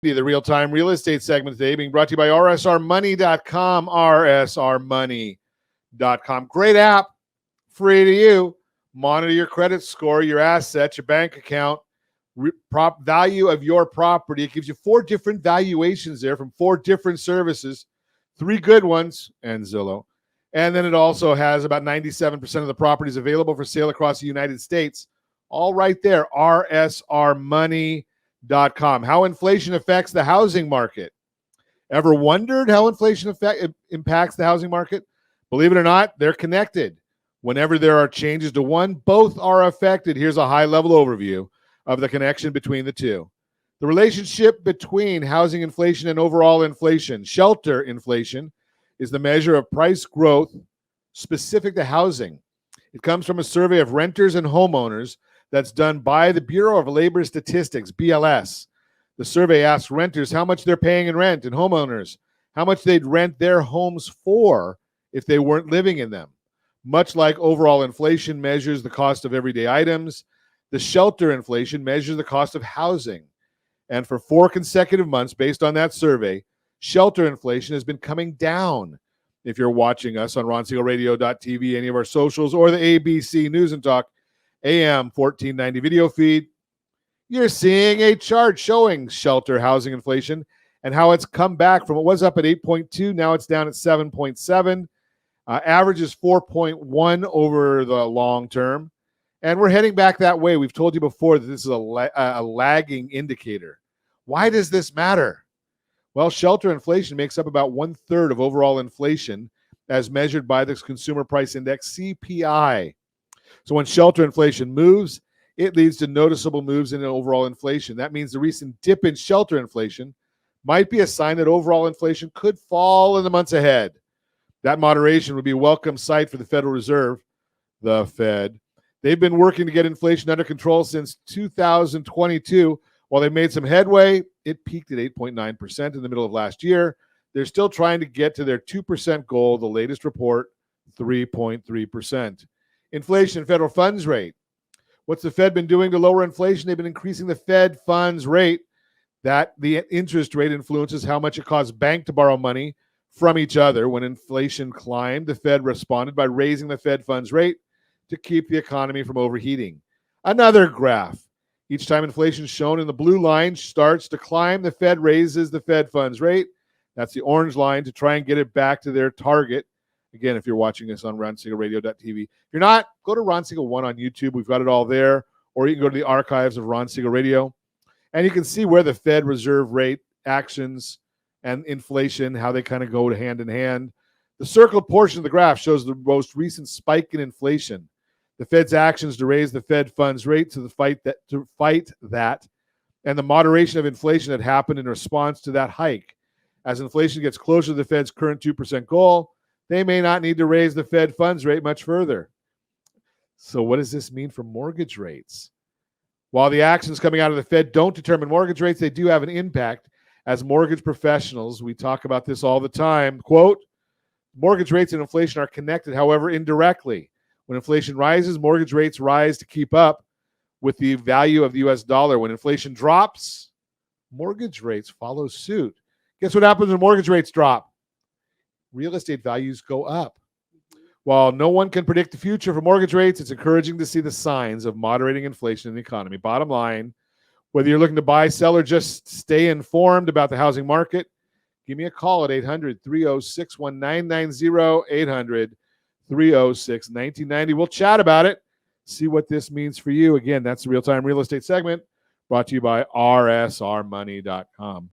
The real-time real estate segment today being brought to you by rsrmoney.com, rsrmoney.com. Great app, free to you. Monitor your credit score, your assets, your bank account, value of your property. It gives you 4 different valuations there from 4 different services, 3 good ones, and Zillow. And then it also has about 97% of the properties available for sale across the United States. All right there, rsrmoney.com. How inflation affects the housing market. Ever wondered how inflation impacts the housing market? Believe it or not, they're connected. Whenever there are changes to one, both are affected. Here's a high-level overview of the connection between the two. The relationship between housing inflation and overall inflation. Shelter inflation is the measure of price growth specific to housing. It comes from a survey of renters and homeowners that's done by the Bureau of Labor Statistics, BLS. The survey asks renters how much they're paying in rent and homeowners how much they'd rent their homes for if they weren't living in them. Much like overall inflation measures the cost of everyday items, the shelter inflation measures the cost of housing. And for 4 consecutive months, based on that survey, shelter inflation has been coming down. If you're watching us on RonSiegelRadio.tv, any of our socials, or the ABC News and Talk AM 1490 video feed, you're seeing a chart showing shelter housing inflation and how it's come back from, it was up at 8.2, now it's down at 7.7. Average is 4.1 over the long term. And we're heading back that way. We've told you before that this is a lagging indicator. Why does this matter? Well, shelter inflation makes up about 1/3 of overall inflation as measured by the Consumer Price Index, CPI. So when shelter inflation moves, it leads to noticeable moves in overall inflation. That means the recent dip in shelter inflation might be a sign that overall inflation could fall in the months ahead. That moderation would be a welcome sight for the Federal Reserve, the Fed. They've been working to get inflation under control since 2022. While they made some headway, it peaked at 8.9% in the middle of last year. They're still trying to get to their 2% goal, the latest report, 3.3%. Inflation federal funds rate. What's the Fed been doing to lower inflation? They've been increasing the Fed funds rate. That the interest rate influences how much it costs banks to borrow money from each other. When inflation climbed, the Fed responded by raising the Fed funds rate to keep the economy from overheating. Another graph. Each time inflation shown in the blue line starts to climb, the Fed raises the Fed funds rate. That's the orange line to try and get it back to their target. Again, if you're watching us on RonSiegelRadio.tv. If you're not, go to Ron Siegel 1 on YouTube. We've got it all there. Or you can go to the archives of Ron Siegel Radio. And you can see where the Fed reserve rate actions and inflation, how they kind of go hand in hand. The circled portion of the graph shows the most recent spike in inflation. The Fed's actions to raise the Fed funds rate to fight that, and the moderation of inflation that happened in response to that hike. As inflation gets closer to the Fed's current 2% goal, they may not need to raise the Fed funds rate much further. So what does this mean for mortgage rates? While the actions coming out of the Fed don't determine mortgage rates, they do have an impact. As mortgage professionals, we talk about this all the time. Quote, mortgage rates and inflation are connected, however, indirectly. When inflation rises, mortgage rates rise to keep up with the value of the U.S. dollar. When inflation drops, mortgage rates follow suit. Guess what happens when mortgage rates drop? Real estate values go up. While no one can predict the future for mortgage rates, it's encouraging to see the signs of moderating inflation in the economy. Bottom line, whether you're looking to buy, sell, or just stay informed about the housing market, give me a call at 800-306-1990, 800-306-1990. We'll chat about it, see what this means for you. Again, that's the Real-Time Real Estate segment brought to you by rsrmoney.com.